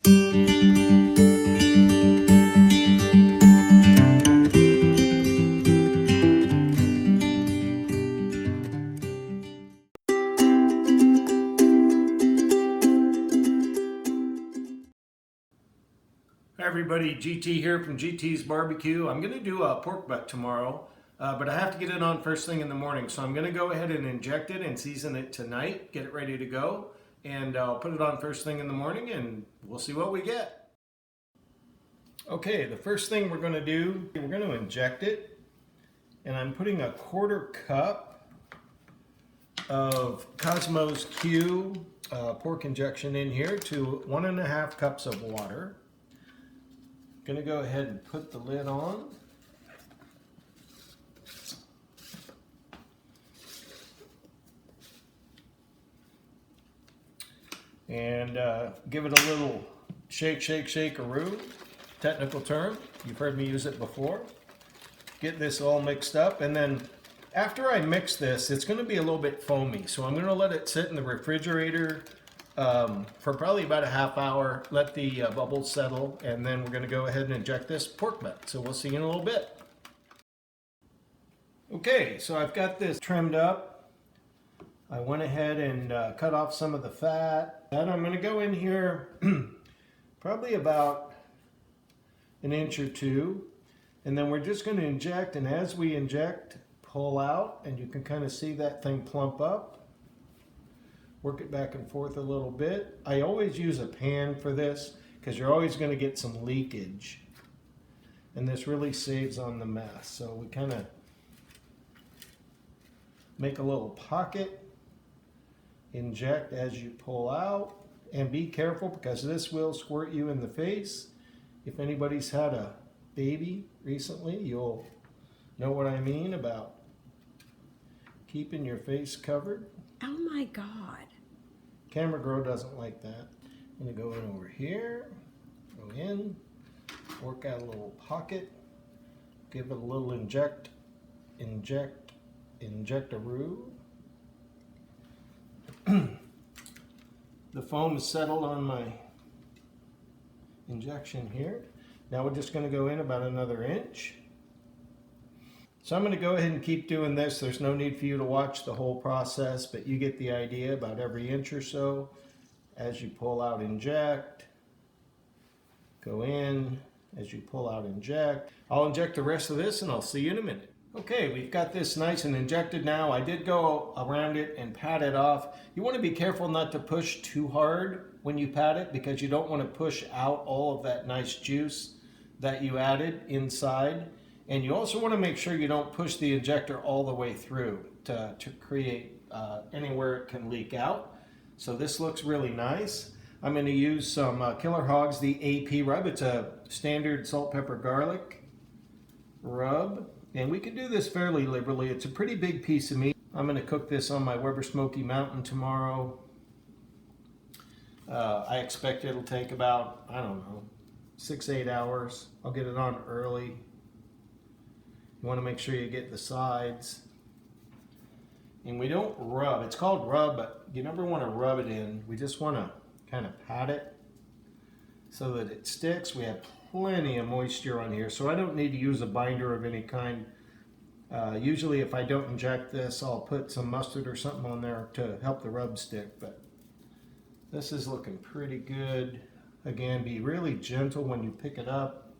Hi everybody, GT here from GT's Barbecue. I'm going to do a pork butt tomorrow, but I have to get it on first thing in the morning. So I'm going to go ahead and inject it and season it tonight, get it ready to go, and I'll put it on first thing in the morning and we'll see what we get. Okay, the first thing we're going to do, we're going to inject it, and I'm putting a 1/4 cup of Cosmos Q pork injection in here to 1.5 cups of water. Going to go ahead and put the lid on. And give it a little shake, shake, shake-a-roo. Technical term. You've heard me use it before. Get this all mixed up, and then after I mix this, it's going to be a little bit foamy. So I'm going to let it sit in the refrigerator for probably about a half hour, let the bubbles settle, and then we're going to go ahead and inject this pork butt. So we'll see you in a little bit. Okay, so I've got this trimmed up. I went ahead and cut off some of the fat. Then I'm going to go in here probably about 1 inch or 2, and then we're just going to inject, and as we inject, pull out, and you can kind of see that thing plump up. Work it back and forth a little bit. I always use a pan for this because you're always going to get some leakage. And this really saves on the mess. So we kind of make a little pocket, inject as you pull out, and be careful because this will squirt you in the face. If anybody's had a baby recently, you'll know what I mean about keeping your face covered. Oh my God. Camera girl doesn't like that. I'm going to go in over here, go in, work out a little pocket, give it a little inject-a-roo. The foam is settled on my injection here. Now we're just going to go in about another inch. So I'm going to go ahead and keep doing this. There's no need for you to watch the whole process, but you get the idea. About every inch or so, as you pull out, inject, go in, as you pull out, inject. I'll inject the rest of this and I'll see you in a minute. Okay, we've got this nice and injected now. I did go around it and pat it off. You want to be careful not to push too hard when you pat it because you don't want to push out all of that nice juice that you added inside. And you also want to make sure you don't push the injector all the way through to create anywhere it can leak out. So this looks really nice. I'm going to use some Killer Hogs, the AP rub. It's a standard salt, pepper, garlic rub. And we can do this fairly liberally. It's a pretty big piece of meat. I'm going to cook this on my Weber Smokey Mountain tomorrow. I expect it'll take about, I don't know, 6-8 hours. I'll get it on early. You want to make sure you get the sides. And we don't rub. It's called rub, but you never want to rub it in. We just want to kind of pat it so that it sticks. We have plenty of moisture on here, so I don't need to use a binder of any kind. Usually if I don't inject this, I'll put some mustard or something on there to help the rub stick, but this is looking pretty good. Again, be really gentle when you pick it up.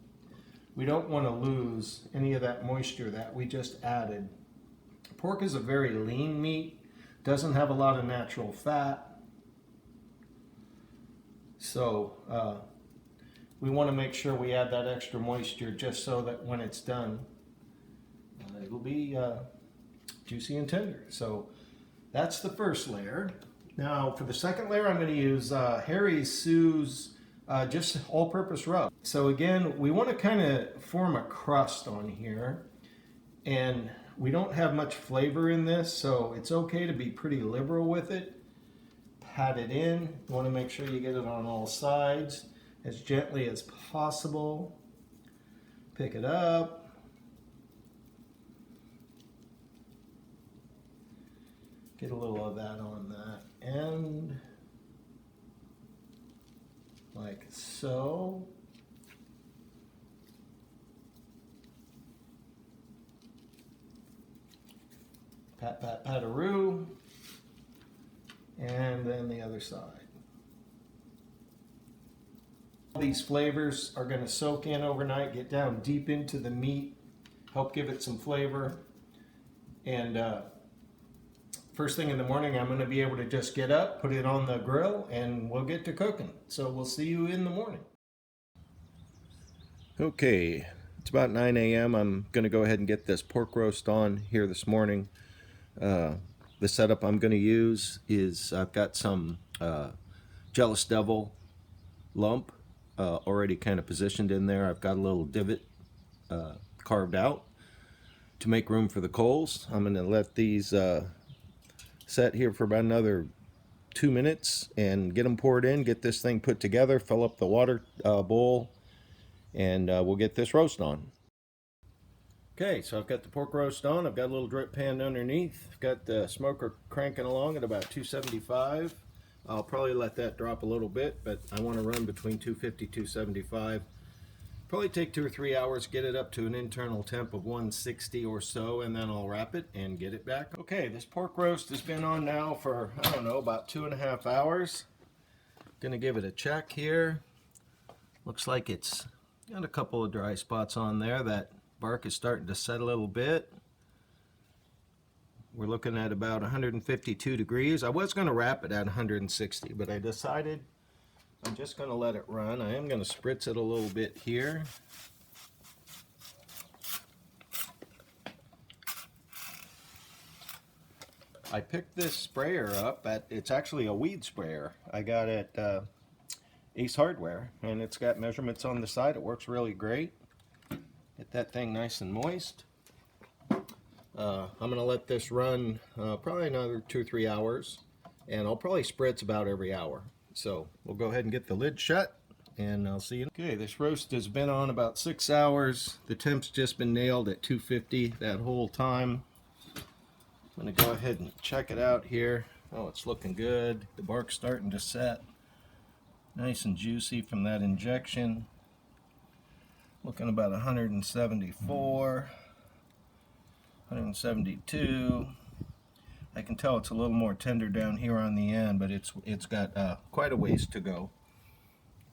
We don't want to lose any of that moisture that we just added. Pork is a very lean meat, doesn't have a lot of natural fat. So we want to make sure we add that extra moisture just so that when it's done, it'll be juicy and tender. So that's the first layer. Now for the second layer, I'm going to use Harry Sue's just all-purpose rub. So again, we want to kind of form a crust on here, and we don't have much flavor in this, so it's okay to be pretty liberal with it. Pat it in. You want to make sure you get it on all sides as gently as possible. Pick it up. Get a little of that on that end. like so. Pat, pat, pat-a-roo. And then the other side. These flavors are going to soak in overnight, get down deep into the meat, help give it some flavor. And first thing in the morning, I'm going to be able to just get up, put it on the grill, and we'll get to cooking. So we'll see you in the morning. Okay, it's about 9 a.m. I'm going to go ahead and get this pork roast on here this morning. The setup I'm going to use is I've got some Jealous Devil lump already kind of positioned in there. I've got a little divot carved out to make room for the coals. I'm going to let these set here for about another 2 minutes and get them poured in, get this thing put together, fill up the water bowl, and we'll get this roast on. Okay, so I've got the pork roast on. I've got a little drip pan underneath. I've got the smoker cranking along at about 275. I'll probably let that drop a little bit, but I want to run between 250 275. Probably take 2 or 3 hours, get it up to an internal temp of 160 or so, and then I'll wrap it and get it back. Okay, this pork roast has been on now for, I don't know, about 2.5 hours. Gonna give it a check here. Looks like it's got a couple of dry spots on there. That bark is starting to set a little bit. We're looking at about 152 degrees. I was going to wrap it at 160, but I decided I'm just going to let it run. I am going to spritz it a little bit here. I picked this sprayer up it's actually a weed sprayer. I got it at Ace Hardware, and it's got measurements on the side. It works really great. Get that thing nice and moist. I'm going to let this run probably another 2 or 3 hours, and I'll probably spritz about every hour. So we'll go ahead and get the lid shut, and I'll see you. Okay, this roast has been on about 6 hours. The temp's just been nailed at 250 that whole time. I'm going to go ahead and check it out here. Oh, it's looking good. The bark's starting to set. Nice and juicy from that injection. Looking about 174. 172. I can tell it's a little more tender down here on the end, but it's got quite a ways to go.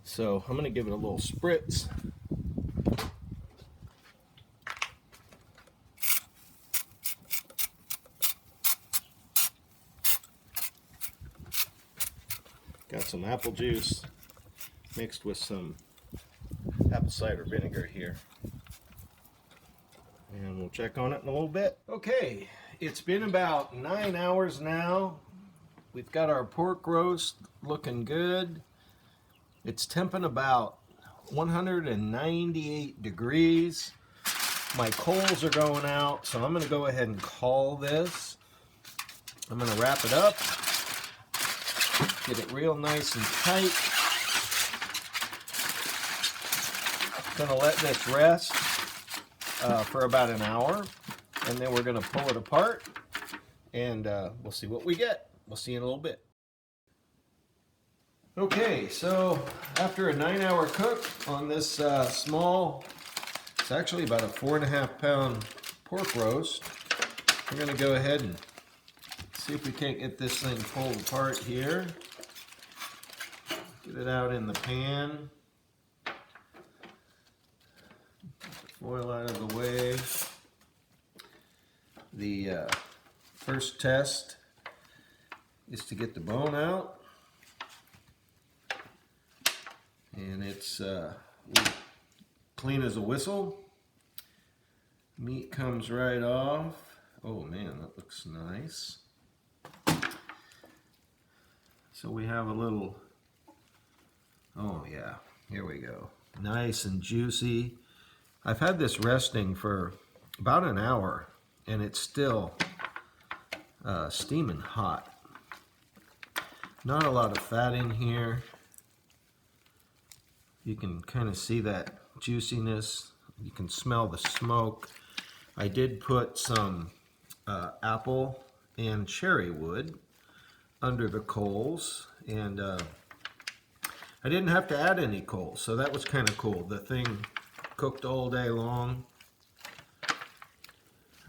So I'm going to give it a little spritz. Got some apple juice mixed with some apple cider vinegar here. And we'll check on it in a little bit. Okay, it's been about 9 hours now. We've got our pork roast looking good. It's temping about 198 degrees. My coals are going out, so I'm going to go ahead and call this. I'm going to wrap it up, get it real nice and tight. I'm going to let this rest for about an hour, and then we're going to pull it apart, and we'll see what we get. We'll see you in a little bit. Okay, so after a 9-hour cook on this small, it's actually about a 4.5 pound pork roast, we're going to go ahead and see if we can't get this thing pulled apart here. Get it out in the pan. Foil out of the way. The first test is to get the bone out, and it's clean as a whistle. Meat comes right off. Oh man, that looks nice. So we have a little, oh yeah, here we go. Nice and juicy. I've had this resting for about an hour, and it's still steaming hot. Not a lot of fat in here. You can kind of see that juiciness. You can smell the smoke. I did put some apple and cherry wood under the coals, and I didn't have to add any coal, so that was kind of cool. The thing cooked all day long.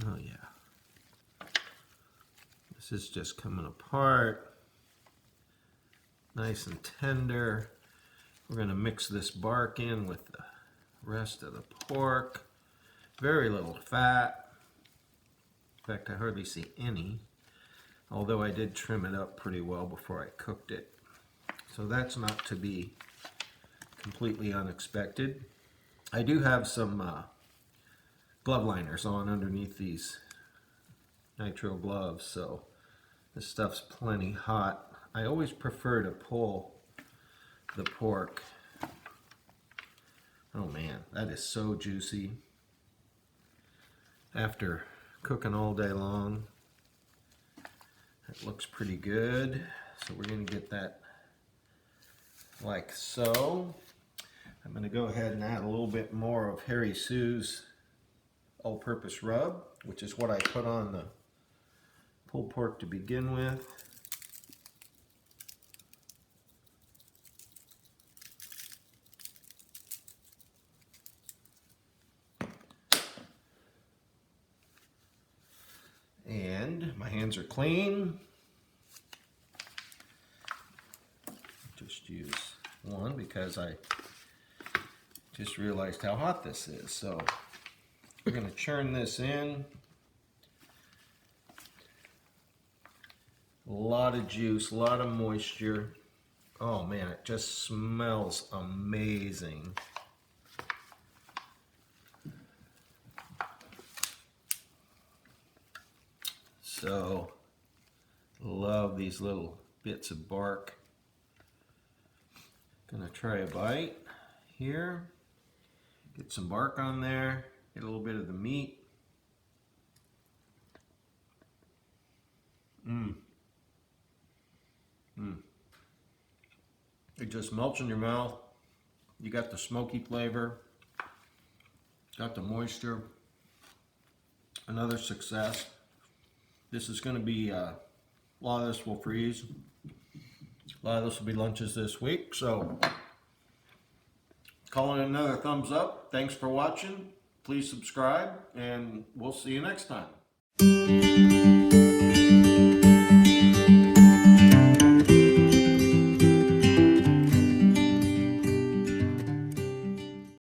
Oh yeah. This is just coming apart. Nice and tender. We're going to mix this bark in with the rest of the pork. Very little fat. In fact, I hardly see any, although I did trim it up pretty well before I cooked it. So that's not to be completely unexpected. I do have some glove liners on underneath these nitro gloves, so this stuff's plenty hot. I always prefer to pull the pork. Oh man, that is so juicy. After cooking all day long, it looks pretty good. So we're going to get that like so. I'm going to go ahead and add a little bit more of Harry Sue's all-purpose rub, which is what I put on the pulled pork to begin with. And my hands are clean. Just use one because I just realized how hot this is. So we're going to churn this in. A lot of juice, a lot of moisture. Oh man, it just smells amazing. So, love these little bits of bark. Gonna try a bite here. Get some bark on there. Get a little bit of the meat. It just melts in your mouth. You got the smoky flavor. Got the moisture. Another success. This is going to be, a lot of this will freeze. A lot of this will be lunches this week. So, calling it another thumbs up. Thanks for watching. Please subscribe, and we'll see you next time.